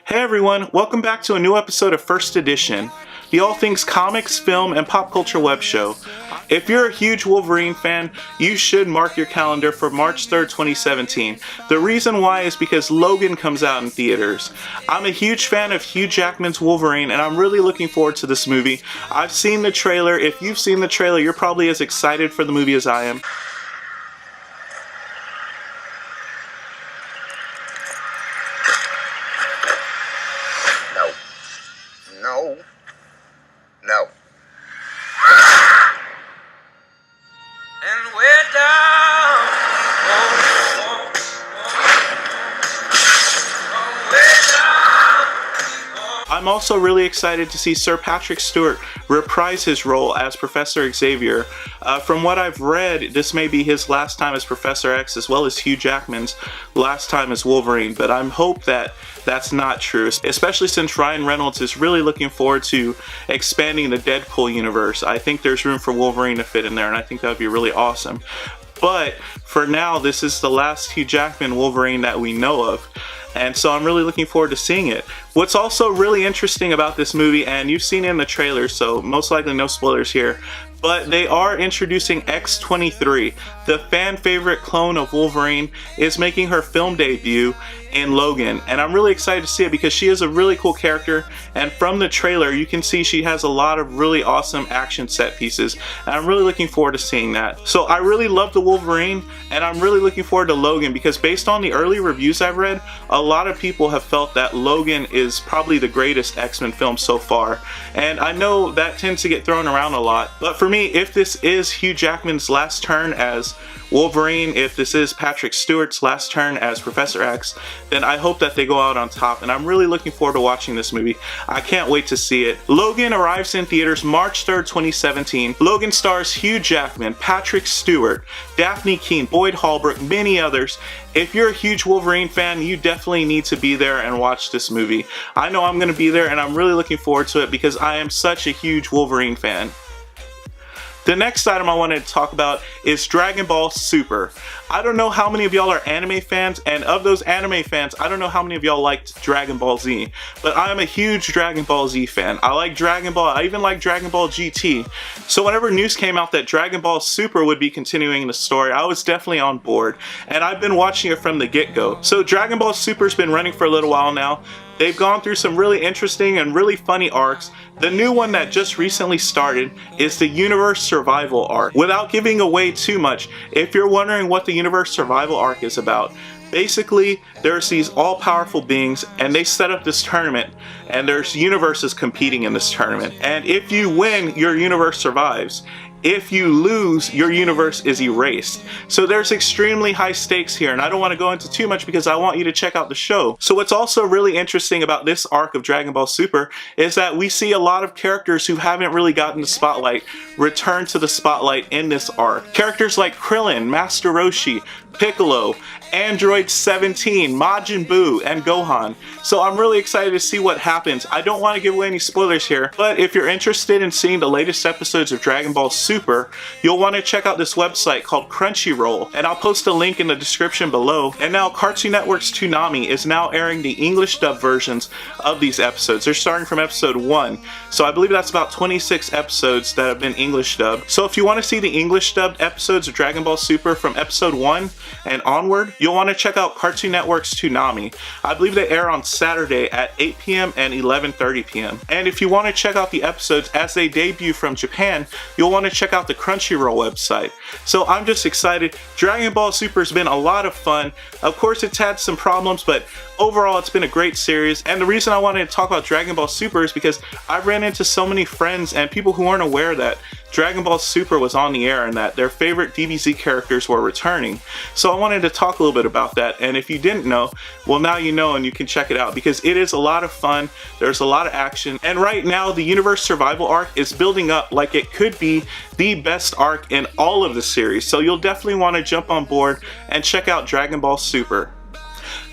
Hey everyone, welcome back to a new episode of First Edition, the all things comics, film, and pop culture web show. If you're a huge Wolverine fan, you should mark your calendar for March 3rd, 2017. The reason why is because Logan comes out in theaters. I'm a huge fan of Hugh Jackman's Wolverine, and I'm really looking forward to this movie. I've seen the trailer. If you've seen the trailer, you're probably as excited for the movie as I am. No. And we're down. I'm also really excited to see Sir Patrick Stewart reprise his role as Professor Xavier. From what I've read, this may be his last time as Professor X, as well as Hugh Jackman's last time as Wolverine, but I hope that that's not true, especially since Ryan Reynolds is really looking forward to expanding the Deadpool universe. I think there's room for Wolverine to fit in there, and I think that would be really awesome. But for now, this is the last Hugh Jackman Wolverine that we know of. And so I'm really looking forward to seeing it. What's also really interesting about this movie, and you've seen it in the trailer, so most likely no spoilers here, but they are introducing X-23. The fan favorite clone of Wolverine is making her film debut in Logan, and I'm really excited to see it because she is a really cool character, and from the trailer you can see she has a lot of really awesome action set pieces, and I'm really looking forward to seeing that. So I really love the Wolverine, and I'm really looking forward to Logan because based on the early reviews I've read, a lot of people have felt that Logan is probably the greatest X-Men film so far, and I know that tends to get thrown around a lot, but for me, if this is Hugh Jackman's last turn as Wolverine, if this is Patrick Stewart's last turn as Professor X, then I hope that they go out on top, and I'm really looking forward to watching this movie. I can't wait to see it. Logan arrives in theaters March 3rd, 2017. Logan stars Hugh Jackman, Patrick Stewart, Daphne Keane, Boyd Holbrook, many others. If you're a huge Wolverine fan, you definitely need to be there and watch this movie. I know I'm going to be there, and I'm really looking forward to it because I am such a huge Wolverine fan. The next item I wanted to talk about is Dragon Ball Super. I don't know how many of y'all are anime fans, and of those anime fans, I don't know how many of y'all liked Dragon Ball Z, but I am a huge Dragon Ball Z fan. I like Dragon Ball, I even like Dragon Ball GT. So whenever news came out that Dragon Ball Super would be continuing the story, I was definitely on board, and I've been watching it from the get-go. So Dragon Ball Super's been running for a little while now. They've gone through some really interesting and really funny arcs. The new one that just recently started is the Universe Survival arc. Without giving away too much, if you're wondering what the Universe Survival arc is about, basically there's these all-powerful beings and they set up this tournament and there's universes competing in this tournament. And if you win, your universe survives. If you lose, your universe is erased. So there's extremely high stakes here, and I don't want to go into too much because I want you to check out the show. So what's also really interesting about this arc of Dragon Ball Super is that we see a lot of characters who haven't really gotten the spotlight return to the spotlight in this arc. Characters like Krillin, Master Roshi, Piccolo, Android 17, Majin Buu, and Gohan. So I'm really excited to see what happens. I don't want to give away any spoilers here, but if you're interested in seeing the latest episodes of Dragon Ball Super, you'll want to check out this website called Crunchyroll, and I'll post a link in the description below. And now Cartoon Network's Toonami is now airing the English dub versions of these episodes. They're starting from episode 1, so I believe that's about 26 episodes that have been English dubbed. So if you want to see the English dubbed episodes of Dragon Ball Super from episode 1 and onward, you'll want to check out Cartoon Network's Toonami. I believe they air on Saturday at 8 p.m. and 11:30 p.m. And if you want to check out the episodes as they debut from Japan, you'll want to check out the Crunchyroll website. So I'm just excited. Dragon Ball Super has been a lot of fun. Of course, it's had some problems, but overall it's been a great series. And the reason I wanted to talk about Dragon Ball Super is because I ran into so many friends and people who weren't aware that Dragon Ball Super was on the air and that their favorite DBZ characters were returning. So I wanted to talk a little bit about that, and if you didn't know, well now you know and you can check it out because it is a lot of fun, there's a lot of action, and right now the Universe Survival arc is building up like it could be the best arc in all of the series, so you'll definitely want to jump on board and check out Dragon Ball Super.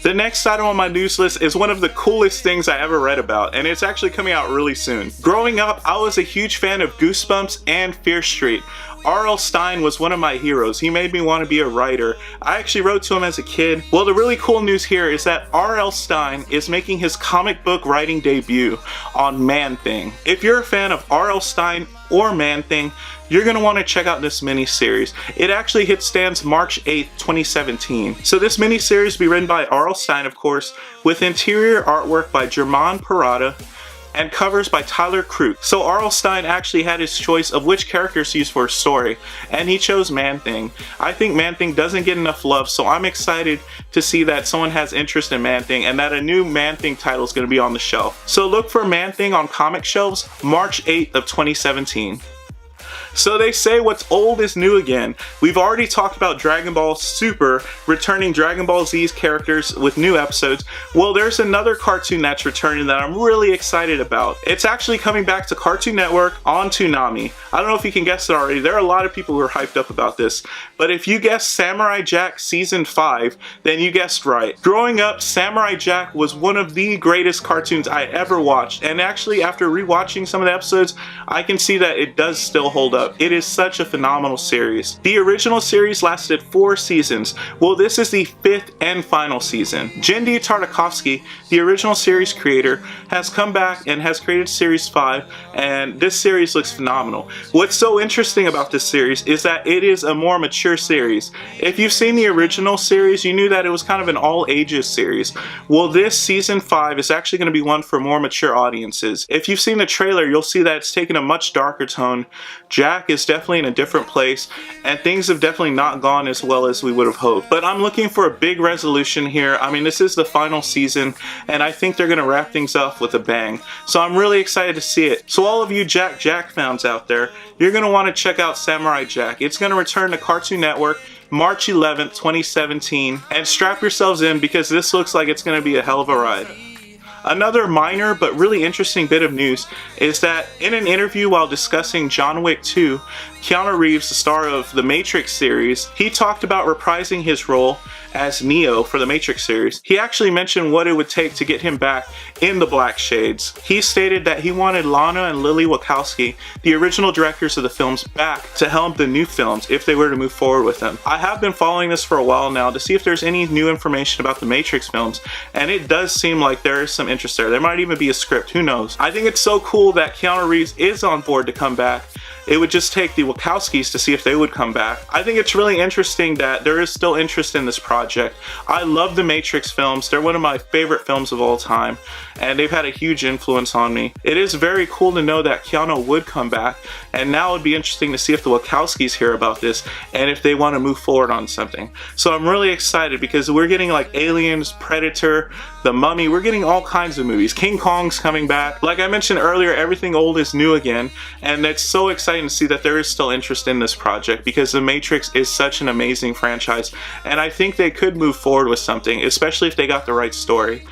The next item on my news list is one of the coolest things I ever read about, and it's actually coming out really soon. Growing up, I was a huge fan of Goosebumps and Fear Street. R.L. Stine was one of my heroes. He made me want to be a writer. I actually wrote to him as a kid. Well, the really cool news here is that R.L. Stine is making his comic book writing debut on Man-Thing. If you're a fan of R.L. Stine or Man-Thing, you're going to want to check out this mini-series. It actually hit stands March 8th, 2017. So this mini-series will be written by R.L. Stine, of course, with interior artwork by German Parada, and covers by Tyler Crook. So R.L. Stine actually had his choice of which characters to use for a story, and he chose Man-Thing. I think Man-Thing doesn't get enough love, so I'm excited to see that someone has interest in Man-Thing and that a new Man-Thing title is going to be on the shelf. So look for Man-Thing on comic shelves March 8th of 2017. So they say what's old is new again. We've already talked about Dragonball Super returning Dragon Ball Z's characters with new episodes. Well, there's another cartoon that's returning that I'm really excited about. It's actually coming back to Cartoon Network on Toonami. I don't know if you can guess it already. There are a lot of people who are hyped up about this. But if you guessed Samurai Jack Season 5, then you guessed right. Growing up, Samurai Jack was one of the greatest cartoons I ever watched. And actually, after rewatching some of the episodes, I can see that it does still hold up. It is such a phenomenal series. The original series lasted 4 seasons. Well, this is the 5th and final season. Genndy Tartakovsky, the original series creator, has come back and has created Series 5, and this series looks phenomenal. What's so interesting about this series is that it is a more mature series. If you've seen the original series, you knew that it was kind of an all ages series. Well, this Season 5 is actually going to be one for more mature audiences. If you've seen the trailer, you'll see that it's taken a much darker tone. Jack is definitely in a different place, and things have definitely not gone as well as we would have hoped. But I'm looking for a big resolution here. I mean, this is the final season, and I think they're going to wrap things up with a bang. So I'm really excited to see it. So all of you Jack fans out there, you're going to want to check out Samurai Jack. It's going to return to Cartoon Network March 11th, 2017, and strap yourselves in because this looks like it's going to be a hell of a ride. Another minor but really interesting bit of news is that in an interview while discussing John Wick 2, Keanu Reeves, the star of the Matrix series, he talked about reprising his role as Neo for the Matrix series. He actually mentioned what it would take to get him back in the Black Shades. He stated that he wanted Lana and Lily Wachowski, the original directors of the films, back to helm the new films if they were to move forward with them. I have been following this for a while now to see if there's any new information about the Matrix films, and it does seem like there is some interest there. There might even be a script, who knows. I think it's so cool that Keanu Reeves is on board to come back. It would just take the Wachowskis to see if they would come back. I think it's really interesting that there is still interest in this project. I love the Matrix films. They're one of my favorite films of all time, and they've had a huge influence on me. It is very cool to know that Keanu would come back, and now it would be interesting to see if the Wachowskis hear about this and if they want to move forward on something. So I'm really excited because we're getting like Aliens, Predator, The Mummy, we're getting all kinds of movies. King Kong's coming back. Like I mentioned earlier, everything old is new again, and it's so exciting to see that there is still interest in this project because The Matrix is such an amazing franchise, and I think they could move forward with something, especially if they got the right story.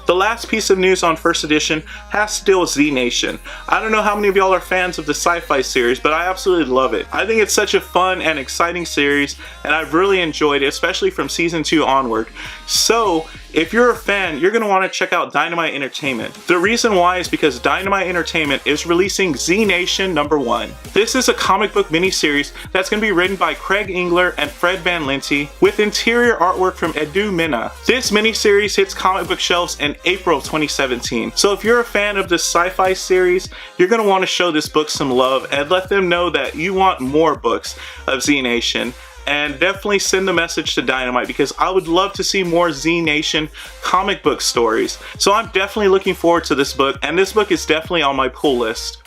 The last piece of news on First Edition has to deal with Z Nation. I don't know how many of y'all are fans of the sci-fi series, but I absolutely love it. I think it's such a fun and exciting series, and I've really enjoyed it, especially from Season 2 onward. So, if you're a fan, you're going to want to check out Dynamite Entertainment. The reason why is because Dynamite Entertainment is releasing Z Nation #1. This is a comic book miniseries that's going to be written by Craig Engler and Fred Van Lente with interior artwork from Edu Minna. This miniseries hits comic book shelves in April of 2017. So if you're a fan of this sci-fi series, you're going to want to show this book some love and let them know that you want more books of Z Nation. And definitely send the message to Dynamite because I would love to see more Z Nation comic book stories. So I'm definitely looking forward to this book, and this book is definitely on my pull list.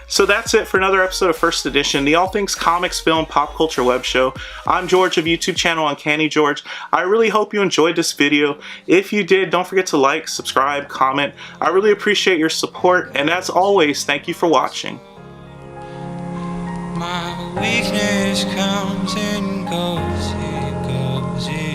So that's it for another episode of First Edition, the all things comics, film, pop culture web show. I'm George of YouTube channel Uncanny George. I really hope you enjoyed this video. If you did, don't forget to like, subscribe, comment. I really appreciate your support, and as always, thank you for watching. My weakness comes and goes, it goes, it